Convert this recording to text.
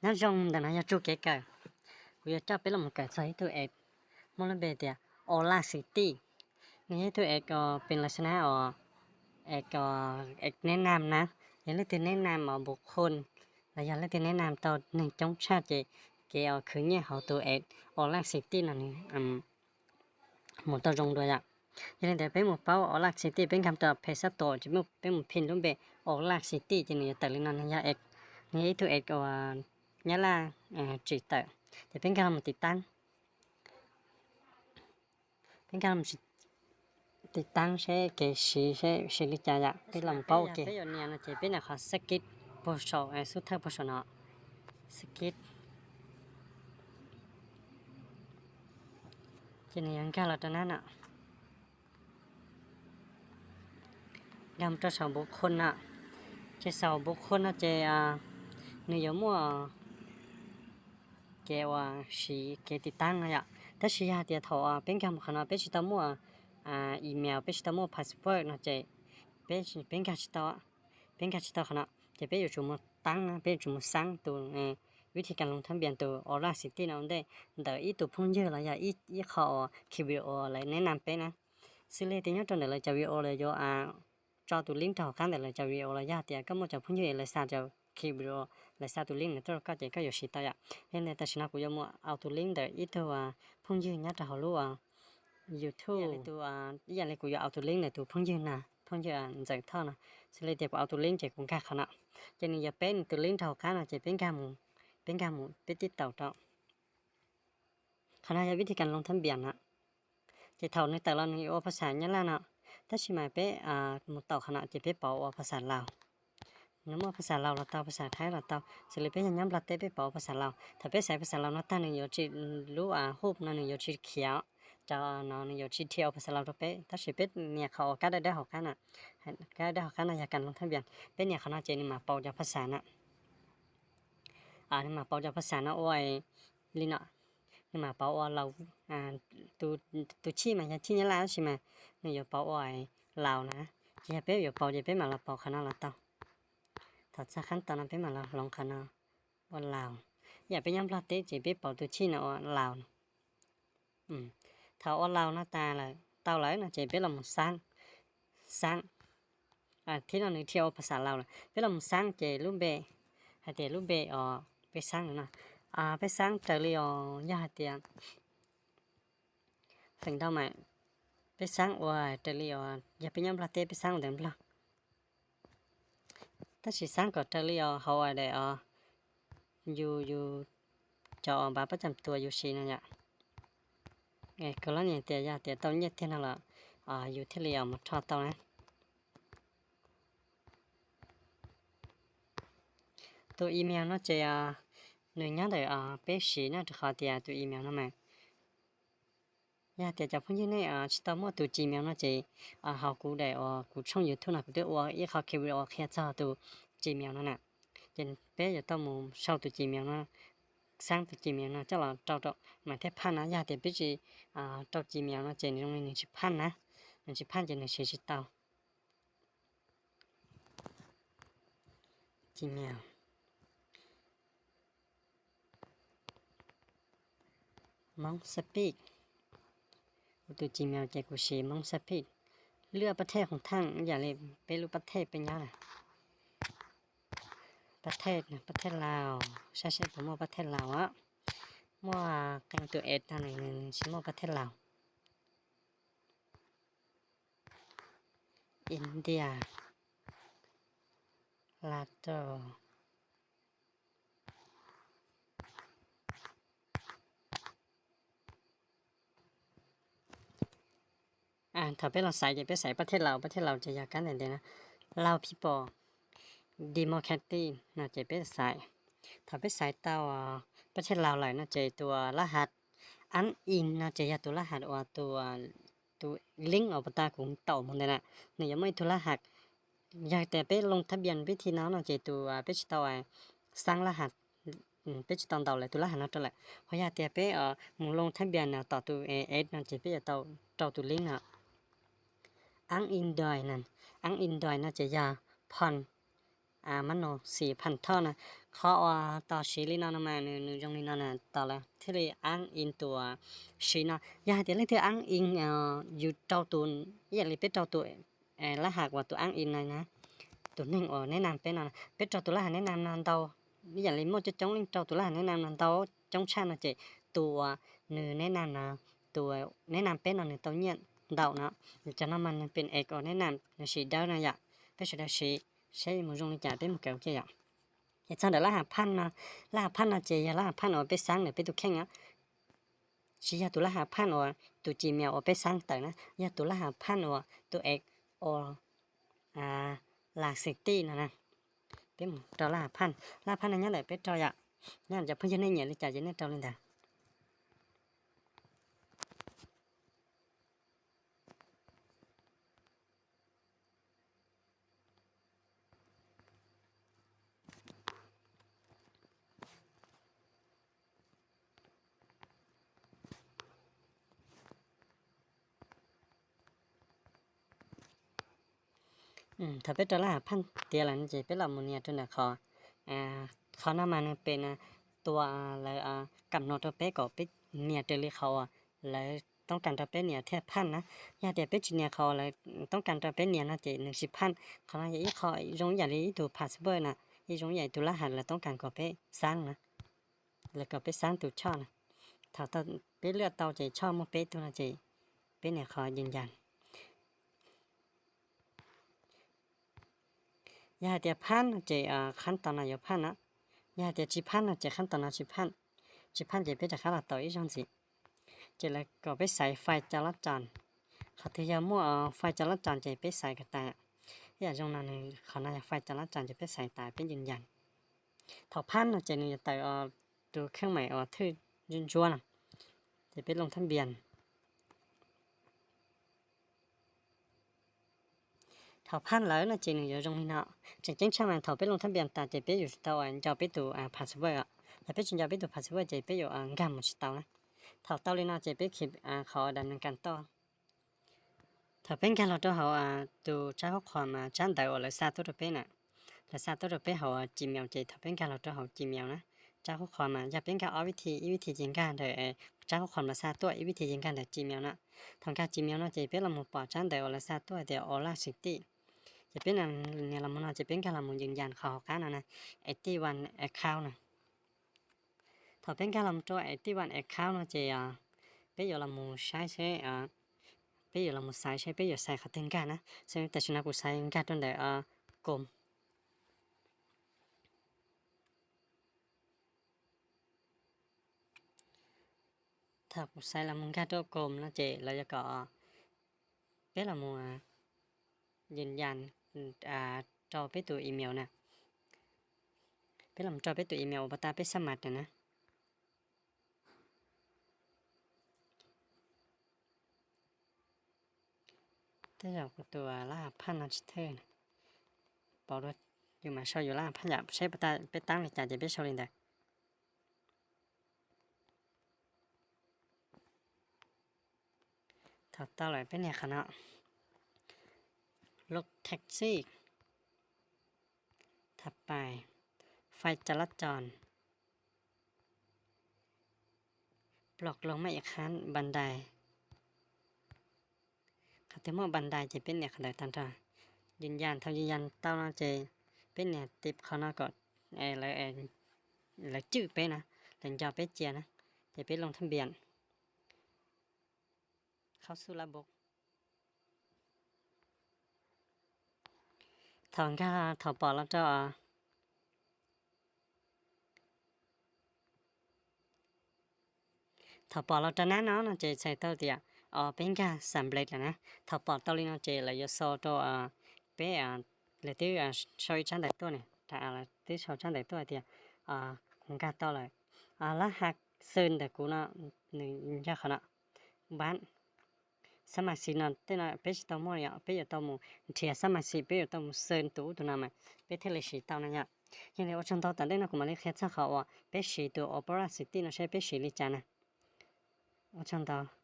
nó rong đằng này chú cái cờ bây giờ cho biết là một cái giấy tôi ép muốn lên về thì Ola City nghe tôi épเป็นลักษณะเอกแนะนำนะอย่างเรื่องที่แนะนำบุคคลและอย่างเรื่องที่แนะนำต่อในจงชาติเกี่ยวคือเนี่ยเขาตัวเอกOla City นั่นนี่หมดตัวตรงด้วยอ่ะอย่างเรื่องเป็นหมู่เป้าOla City เป็นคำตอบเพจตัวจะไม่เป็นหมู่พินต้องเป็นOla City จะเนี่ยแต่เรื่องนั้นเนี่ยเอกนี่ตัวเอกnhớ là chỉ tự thì bên cạnh một titan titan sẽ cái sẽ lý giải ạ cái lòng bao cái bây giờ này là chỉ bên là họ skip bộ số số thơ bộ số nọ skip cái này anh cả là cho nên ạ làm cho sáu bộ khôn ạ chỉ sáu bộ khôn là chỉ nếu giống mua cái sĩ cái titan này ạ tất nhiên thì thọ bên cạnh một khả bên chỉ tao mua email bên chỉ tao mua passport nó chỉ bên cạnh chỉ tao khả chỉ bên dùng một tăng bên dùng một sáng từวิธีการลงทะเบียนตัว Ola City นั่นได้แต่อีตัวพุ่งเยอะเลยอีเขาคิวอะไรแนะนำไปนะซึ่งเลยที่นี่ตอนเดี๋ยวจะวิโอเลยจอตัวลิงก์ต่อกันเดี๋ยวจะวิโอเลยยากแต่ก็มันจะพุ่งเยอะเลยซาจะคิวเลยซาตัวลิงก์เนี่ยตัวก็จะก็อยู่สิตายอ่ะเห็นแต่ฉันกูจะมั่วเอาตัวลิงก์เดี๋ยวอีตัวพุ่งเยอะเนี่ยจะเขารู้YouTube ตัวอย่างไรกูจะเอาตัวลิงก์เนี่ยตัวพุ่งเยอะนะพุ่งเยอะจากเท่านะซึ่งเลยเดี๋ยวกูเอาตัวลิงก์จากกูแค่ขนาดจะนี่จะเป็นตัวลิงก์เท่ากันนะจะเป็นการเป็นติดต่อต่อขณะวิธีการลงทะเบียนนะจะเท่าในแต่ละในภาษาเนี่ยละนะถ้าชิมาเป็นหมดต่อขณะจะเป็นเป่าภาษาลาวน้ำภาษาลาวเราเต่าภาษาไทยเราเต่าสิเลยเป็นย้ำรัดเต้เป็นเป่าภาษาลาวถ้าเป็นสายภาษาลาวนั่นตั้งในโยชิรู้ฮูบนั่นในโยชิเขียวจะนอนในโยชิเที่ยวภาษาลาวตัวเป็นถ้าสิเป็นเนี่ยเขาก็ได้หอกกันน่ะก็ได้หอกกันในการลงทะเบียนเป็นเนี่ยขณะเจนี่มาเป่าจากภาษาน่ะนี่มาเป่าจากภาษานะโอ้ยลินะนี่มาเป่าเราตัวชี้มาชี้เนี่ยแล้วใช่ไหมนี่อยู่เป่าโอ้ยลาวนะจะเป็นอยู่เป่าจะเป็นมาเราเป่าขนาดเราเต่าถ้าจะขั้นตอนนั้นเป็นมาเราลองขนาดว่าลาวอย่าไปย้ำพลาดเตะจะเป็นเป่าตัวชี้นะว่าลาวถ้าว่าลาวหน้าตาเลยเต่าเลยนะจะเป็นลำsángที่เราเที่ยวภาษาลาวเลยเป็นลำsángจะรูปแบบให้เดี๋ยวรูปแบบไปสร้างนะไปสร้างเจอเลยยาเตียงสิ่งเท่าไหร่ไปสร้างว่าเจอเลยอย่าไปย้ำพลาดเตะไปสร้างเดี๋ยวละถ้าสิสร้างก็เจอเลยเขาอะไรอยู่จอบัตรประจำตัวอยู่สินะเนี่ยก็แล้วเนี่ยเตียยาเตียตอนเย็นเท่านั้นละอยู่ที่เรียวมาทอดเตานะตัวอีเมลnó chỉ người nhớ được bé sĩ nó được họ thìตัวอีเมลnó mà thì chụp như này chỉ tao muaตัว Gmail nó chỉ họ cũng để cũng trong YouTube nào cũng được ý họ kêu khi choตัว Gmail nó nè nên bé giờ tao muốn sauตัว Gmail nó sangตัว Gmail nó chắc là trâu mà thế pan á thì biết gì trâu Gmail nó chỉ trong này chỉ pan á mình chỉ pan chỉ này chỉ tao Gmail mong speak ตัว Gmail จะกูชี้มองสปีดเลือกประเทศของท่านอย่าเลยไปรู้ประเทศเป็นยังไงประเทศนะประเทศลาวใช่ผมว่าประเทศลาวมั่วกันตัวอะไรนึงชิมว่าประเทศลาวอินเดียลาโตถ้าเป็นเราใส่จะไปใส่ประเทศเราจะอยากกันแต่นะลาว people democratic น่าจะเป็นสายถ้าเป็นสายเต้าประเทศลาวเลยน่าจะตัวรหัสอันอินน่าจะตัวรหัสว่าตัวลิงก์เอาปตาของเต่าหมดเลยนะเนี่ยยังไม่ตัวรหัสอยากแต่ไปลงทะเบียนวิธีนั้นน่าจะตัวเป็นตัวสร้างรหัสเป็นตัวเต่าเลยตัวรหัสนั่นตัวแหละเพราะอยากแต่ไปมึงลงทะเบียนนะต่อตัวน่าจะเป็นตัวลิงก์นะอังอินดอยนั่นอังอินดอยน่าจะยาพันมันโน4,000 เท่านะ เขาต่อสีลีนอนมาหนูจงลีนอนต่อละที่เลยอ้างอินตัวสีนอยาเดี๋ยวเลยที่อ้างอิงอยู่เจ้าตัวอย่างเลยเป็นเจ้าตัวละหากว่าตัวอ้างอิงnàyนะตัวหนึ่งแนะนำเป็นเป็นเจ้าตัวละแนะนำนันเตาอย่างเลยมั่วจะจ้องเล่นเจ้าตัวละแนะนำนันเตาจ้องชาเนาะเจตัวหนึ่งแนะนำนะตัวแนะนำเป็นหนึ่งตัวเนี่ยเดาเนาะจะนำมันเป็นเอกแนะนำสีเดานะอยากเป็นสีเดาสีใช้มือจงลีจ่าเป็นมือเก่าเจี๋ยเหตุฉะนั้นละหาพันนะละหาพันนะเจียละหาพันไปสร้างเนี่ยไปตุกแข่งอ่ะชี้ยาตัวละหาพันตัวจีเมียวไปสร้างแต่นะยาตัวละหาพันตัวเอกหลักสิบตีนะเป็นตัวละพันนั้นเนี่ยแหละเป็นตัวอย่างนั่นจะเพิ่งจะได้เนี่ยเลยจ่ายจะได้ตัวเลยแต่ถ้าเป็นตัวละหาพันเดียวแล้วจะเป็นเราโมเนียตัวไหนเขานำมาเป็นตัวแล้วกำหนดตัวเป๊ะก็เป็นเนี่ยตัวเลยเขาแล้วต้องการตัวเป็นเนี่ยแทบพันนะยาเดียเป็นจีเนี่ยเขาเลยต้องการตัวเป็นเนี่ยนะเจ10,000เขาเลยอีเขายงอย่างนี้ตัวพาสเบอร์นะอียงใหญ่ตัวละหันแล้วต้องการก็ไปสร้างนะแล้วก็ไปสร้างตัวช่อนะถ้าตัวเป็นเลือดเตาเจช่อมันเป็นตัวนะเจเป็นเนี่ยเขายืนยันยาเดียพันเจขั้นตอนนายพันนะยาเดียจีพันเจขั้นตอนนายจีพันเจเป็นจากข้าราต่ออีจังสิเจแล้วก็ไปใส่ไฟจราจรเขาที่จะมั่วไฟจราจรจะไปใส่กระต่ายอย่างตรงนั้นเขาน่าจะไฟจราจรจะไปใส่ตายเป็นยืนยันถอพันเจนี่จะแต่ดูเครื่องหมายทื่อยืนชัวนะจะไปลงทะเบียนถอพันแล้วนะเจนี่อยู่ตรงนี้เนาะจะจริงใช่ไหมถอไปลงทะเบียนแต่จะไปอยู่ตัวจะไปตัวพาสเวิร์ดแต่ไปจริงจะไปตัวพาสเวิร์ดจะไปอยู่งานมุสตานะถอเต้าเลยนะจะไปคลิปเขาดำเนินการต่อถ้าเป็นการเราตัวเขาตัวใช้ข้อความจันได้หรือซาตัวตัวเป็นแล้วซาตัวตัวเป็นเขาจีเมลเจถ้าเป็นการเราตัวเขาจีเมลนะใช้ข้อความจะเป็นการเอาวิธีจริงการเลยใช้ข้อความละซาตัววิธีจริงการแต่จีเมลนะทางการจีเมลนะจะเป็นเราหมู่ปอจันได้หรือซาตัวเดี๋ยวออลาสิตี้จะเป็นเนี่ยเรามันจะเป็นการเราหมู่ยืนยันเขาการนะ81 account นะถ้าเป็นการเราตัว81 account นะจะเป็นอยู่เราหมู่ใช้bây giờ là một sai bây giờ sai khó tên cả nè xem tại sao nó cũng sai cả trong đấy gồm thật cũng sai là một cái trong gồm nó chỉ là cho có biết là một nhìn dàn cho biết tụi email nè biết làm cho biết tụi email và ta biết xem mặt này nè thế là của tụi là pan là thế này bỏ rồi nhưng mà sao giờ là pan giảm sẽ ta biết tăng thì chả biết sao lên đây thật tao lại biết này khả năngรถแท็กซี่ถัดไปไฟจราจรปลอกลงมาอีกครั้งบันไดเขาเรียกว่าบันไดจะเป็นเนี่ยขนาดตันจ้ายืนยันเท่ายืนยันเต้าน่าจะเป็นเนี่ยติดเขาหน้าก่อนแล้วจื้อไปนะหลังจากไปเจียนะจะไปลงทะเบียนเข้าสู่ระบบถอนก็ถอดปอดแล้วเจ้าถอดปอดเราจะแน่นอนจะใช้เต้าเดียเป็นการสำเร็จแล้วนะถอดปอดเต้าลีนจะเลยจะโซ่ตัวเป็นเลยที่ช่วยชั้นใดตัวเนี่ยถ้าอะไรที่ช่วยชั้นใดตัวเดียของการต่อเลยแล้วหักเส้นแต่กูน่ะหนึ่งยากขนาดบ้านสมัครสินะแต่น่ะเป็นตัวมั่วเนี่ยเป็นตัวมั่วเทียสมัครสิเป็นตัวมั่วเส้นตัวนั้นไหมเป็นเทเลสีตัวนั้นเนี่ยยังไงว่าฉันตัวแต่ได้นะกูมาเรียกแค่สักเขาเป็นสีตัวโอเปร่าซิตี้นะใช่เป็นสีลิจานะว่าฉันตัว